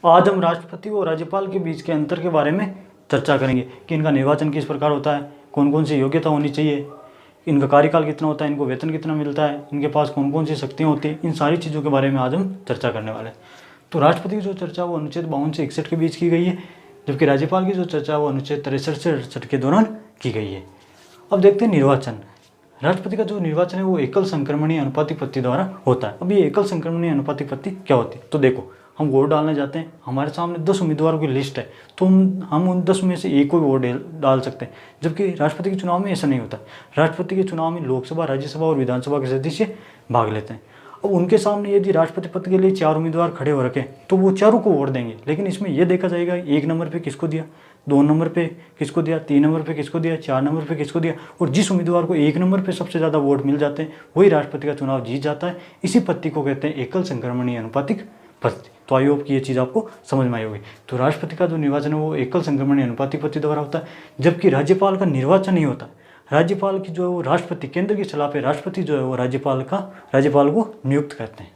आज हम राष्ट्रपति और राज्यपाल के बीच के अंतर के बारे में चर्चा करेंगे कि इनका निर्वाचन किस प्रकार होता है, कौन कौन सी योग्यता होनी चाहिए, इनका कार्यकाल कितना होता है, इनको वेतन कितना मिलता है, इनके पास कौन कौन सी शक्तियाँ होती हैं, इन सारी चीज़ों के बारे में आज हम चर्चा करने वाले हैं। तो राष्ट्रपति की जो चर्चा वो अनुच्छेद 52 से 61 के बीच की गई है, जबकि राज्यपाल की जो चर्चा वो अनुच्छेद 63 से 68 के दौरान की गई है। अब देखते हैं निर्वाचन। राष्ट्रपति का जो निर्वाचन है वो एकल संक्रमणीय अनुपातिक द्वारा होता है। अब ये एकल संक्रमणीय अनुपातिक क्या होती है, तो देखो हम वोट डालने जाते हैं, हमारे सामने 10 उम्मीदवारों की लिस्ट है, तो हम उन 10 में से एक को वोट डाल सकते हैं। जबकि राष्ट्रपति के चुनाव में ऐसा नहीं होता। राष्ट्रपति के चुनाव में लोकसभा, राज्यसभा और विधानसभा के सदस्य भाग लेते हैं। अब उनके सामने यदि राष्ट्रपति पद के लिए 4 उम्मीदवार खड़े हो रखे तो वो चारों को वोट देंगे, लेकिन इसमें यह देखा जाएगा 1 नंबर पे किसको दिया, 2 नंबर पे किसको दिया, 3 नंबर पे किसको दिया, 4 नंबर पे किसको दिया, और जिस उम्मीदवार को 1 नंबर पे सबसे ज़्यादा वोट मिल जाते हैं वही राष्ट्रपति का चुनाव जीत जाता है। इसी पद्धति को कहते हैं एकल संक्रमणीय अनुपातिक पद्धति। तो आई होप कि ये चीज़ आपको समझ में आई होगी। तो राष्ट्रपति का जो निर्वाचन है वो एकल संक्रमणीय अनुपातिक पद्धति द्वारा होता है, जबकि राज्यपाल का निर्वाचन नहीं होता। राज्यपाल की जो है वो राष्ट्रपति, केंद्र की सलाह पे राष्ट्रपति जो है वो राज्यपाल को नियुक्त करते हैं।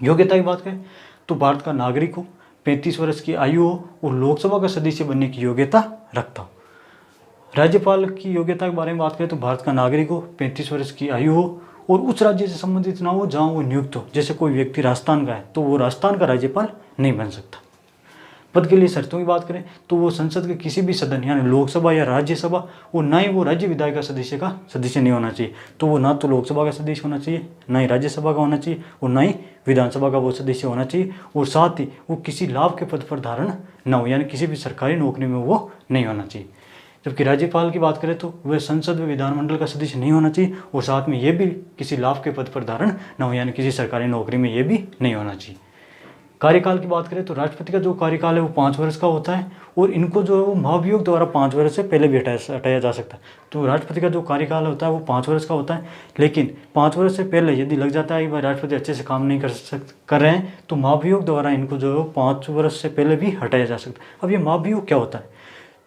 योग्यता की बात करें तो भारत का नागरिक हो, 35 वर्ष की आयु हो और लोकसभा का सदस्य बनने की योग्यता रखता हो। राज्यपाल की योग्यता के बारे में बात करें तो भारत का नागरिक हो, 35 वर्ष की आयु हो और उस राज्य से संबंधित ना हो जहाँ वो नियुक्त हो। जैसे कोई व्यक्ति राजस्थान का है तो वो राजस्थान का राज्यपाल नहीं बन सकता। पद के लिए शर्तों की बात करें तो वो संसद के किसी भी सदन यानी लोकसभा या राज्यसभा और ना ही वो राज्य विधायिका सदस्य का सदस्य नहीं होना चाहिए। तो वो ना तो लोकसभा का सदस्य होना चाहिए, ना ही राज्यसभा का होना चाहिए और ना ही विधानसभा का वो सदस्य होना चाहिए, और साथ ही वो किसी लाभ के पद पर धारण न हो, यानी किसी भी सरकारी नौकरी में वो नहीं होना चाहिए। जबकि राज्यपाल की बात करें तो वह संसद व विधानमंडल का सदस्य नहीं होना चाहिए और साथ में ये भी किसी लाभ के पद पर धारण न हो, यानी किसी सरकारी नौकरी में ये भी नहीं होना चाहिए। कार्यकाल की बात करें तो राष्ट्रपति का जो कार्यकाल है वो 5 वर्ष का होता है और इनको जो है वो महाभियोग द्वारा 5 वर्ष से पहले भी हटाया जा सकता है। तो राष्ट्रपति का जो कार्यकाल होता है वो 5 वर्ष का होता है, लेकिन 5 वर्ष से पहले यदि लग जाता है कि भाई राष्ट्रपति अच्छे से काम नहीं कर रहे हैं तो महाभियोग द्वारा इनको जो है 5 वर्ष से पहले भी हटाया जा सकता है। अब ये महाभियोग क्या होता है,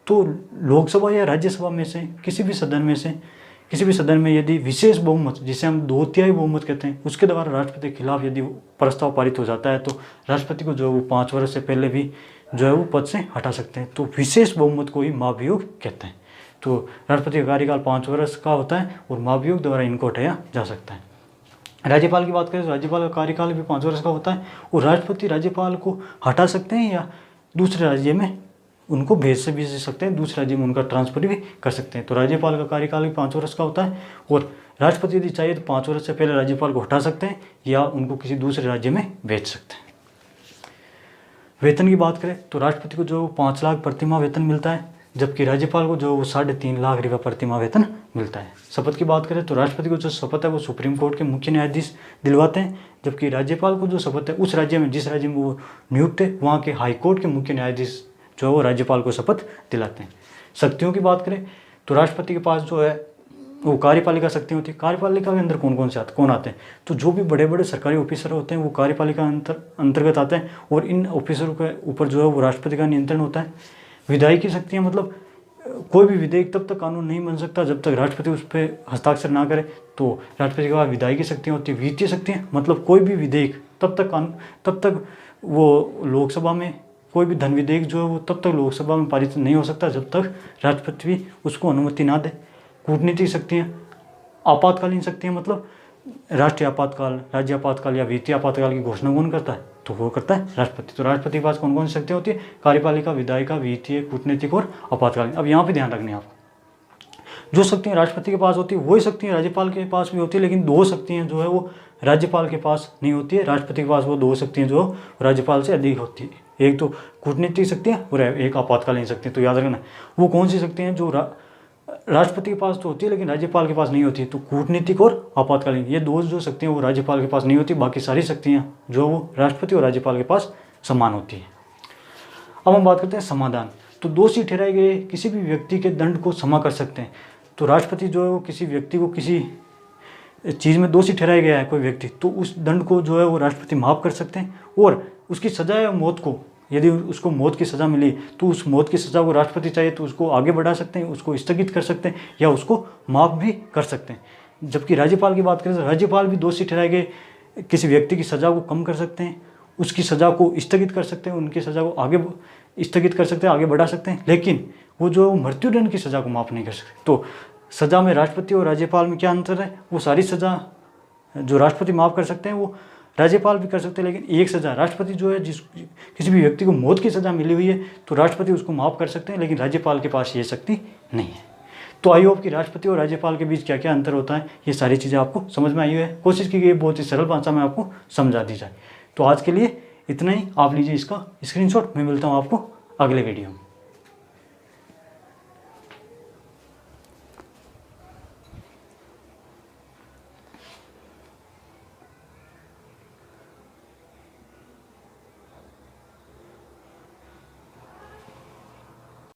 तो लोकसभा या राज्यसभा में से किसी भी सदन में यदि विशेष बहुमत, जिसे हम 2/3 बहुमत कहते हैं, उसके द्वारा राष्ट्रपति के खिलाफ यदि प्रस्ताव पारित हो जाता है तो राष्ट्रपति को जो है वो 5 वर्ष से पहले भी जो है वो पद से हटा सकते हैं। तो विशेष बहुमत को ही महाभियोग कहते हैं। तो राष्ट्रपति का कार्यकाल 5 वर्ष का होता है और महाभियोग द्वारा इनको हटाया जा सकता है। राज्यपाल की बात करें तो राज्यपाल का कार्यकाल भी 5 वर्ष का होता है और राष्ट्रपति राज्यपाल को हटा सकते हैं या दूसरे राज्य में उनको भेज सकते हैं, दूसरे राज्य में उनका ट्रांसफर भी कर सकते हैं। तो राज्यपाल का कार्यकाल भी 5 वर्ष का होता है और राष्ट्रपति यदि चाहिए तो 5 वर्ष से पहले राज्यपाल को हटा सकते हैं या उनको किसी दूसरे राज्य में भेज सकते हैं। वेतन की बात करें तो राष्ट्रपति को जो 5 लाख प्रतिमाह वेतन मिलता है, जबकि राज्यपाल को जो 3.5 लाख रुपये प्रतिमाह वेतन मिलता है। शपथ की बात करें तो राष्ट्रपति को जो शपथ है वो सुप्रीम कोर्ट के मुख्य न्यायाधीश दिलवाते हैं, जबकि राज्यपाल को जो शपथ है उस राज्य में जिस राज्य में वो नियुक्त है वहाँ के हाईकोर्ट के मुख्य न्यायाधीश जो है वो राज्यपाल को शपथ दिलाते हैं। शक्तियों की बात करें तो राष्ट्रपति के पास जो है वो कार्यपालिका शक्ति होती है। कार्यपालिका के अंदर कौन आते हैं, तो जो भी बड़े बड़े सरकारी ऑफिसर होते हैं वो कार्यपालिका अंतर्गत आते हैं और इन ऑफिसरों के ऊपर जो है वो राष्ट्रपति का नियंत्रण होता है। विधायिकी शक्तियाँ मतलब कोई भी विधेयक तब तक कानून नहीं बन सकता जब तक राष्ट्रपति उस पर हस्ताक्षर ना करे, तो राष्ट्रपति के पास विधायिकी शक्तियाँ होती है। वित्तीय शक्तियाँ मतलब कोई भी विधेयक तब तक वो लोकसभा में, कोई भी धन विधेयक जो है वो तब तक लोकसभा में पारित नहीं हो सकता जब तक राष्ट्रपति उसको अनुमति ना दे। कूटनीतिक शक्तियाँ, आपातकालीन शक्तियाँ मतलब राष्ट्रीय आपातकाल, राज्य आपातकाल या वित्तीय आपातकाल की घोषणा कौन करता है, तो वो करता है राष्ट्रपति। तो राष्ट्रपति के पास कौन कौन सी शक्तियाँ होती है, कार्यपालिका, विधायिका, वित्तीय, कूटनीतिक और आपातकालीन। अब यहाँ पे ध्यान रखनी है आपको, जो शक्तियाँ राष्ट्रपति के पास होती है वही शक्तियाँ राज्यपाल के पास भी होती है, लेकिन 2 शक्तियाँ जो है वो राज्यपाल के पास नहीं होती है। राष्ट्रपति के पास वो 2 शक्तियाँ जो राज्यपाल से अधिक होती है, एक तो कूटनीतिक शक्तियाँ और एक आपातकालीन शक्तियाँ। तो याद रखना वो कौन सी शक्तियाँ जो राष्ट्रपति के पास तो होती है लेकिन राज्यपाल के पास नहीं होती है। तो कूटनीतिक और आपातकालीन ये 2 जो शक्तियाँ वो राज्यपाल के पास नहीं होती, बाकी सारी शक्तियाँ जो वो राष्ट्रपति और राज्यपाल के पास समान होती है। अब हम बात करते हैं समाधान। तो दोषी ठहराए गए किसी भी व्यक्ति के दंड को क्षमा कर सकते हैं। तो राष्ट्रपति जो है वो किसी व्यक्ति को किसी चीज़ में दोषी ठहराया गया है कोई व्यक्ति, तो उस दंड को जो है वो राष्ट्रपति माफ़ कर सकते हैं और उसकी सजा या मौत को, यदि उसको मौत की सज़ा मिली तो उस मौत की सज़ा को राष्ट्रपति चाहे तो उसको आगे बढ़ा सकते हैं, उसको स्थगित कर सकते हैं या उसको माफ़ भी कर सकते हैं। जबकि राज्यपाल की बात करें तो राज्यपाल भी दोषी ठहराए गए किसी व्यक्ति की सज़ा को कम कर सकते हैं उसकी सज़ा को स्थगित कर सकते हैं, उनकी सज़ा को आगे स्थगित कर सकते हैं, आगे बढ़ा सकते हैं, लेकिन वो जो मृत्युदंड की सज़ा को माफ़ नहीं कर सकते। तो सज़ा में राष्ट्रपति और राज्यपाल में क्या अंतर है? वो सारी सज़ा जो राष्ट्रपति माफ़ कर सकते हैं वो राज्यपाल भी कर सकते हैं, लेकिन एक सज़ा राष्ट्रपति जो है, जिस किसी भी व्यक्ति को मौत की सज़ा मिली हुई है तो राष्ट्रपति उसको माफ़ कर सकते हैं, लेकिन राज्यपाल के पास ये शक्ति नहीं है। तो आई होप कि राष्ट्रपति और राज्यपाल के बीच क्या क्या अंतर होता है, ये सारी चीज़ें आपको समझ में आई है। कोशिश की गई बहुत ही सरल भाषा में आपको समझा दी जाए। तो आज के लिए इतना ही। आप लीजिए इसका स्क्रीनशॉट। मैं मिलता हूँ आपको अगले वीडियो में।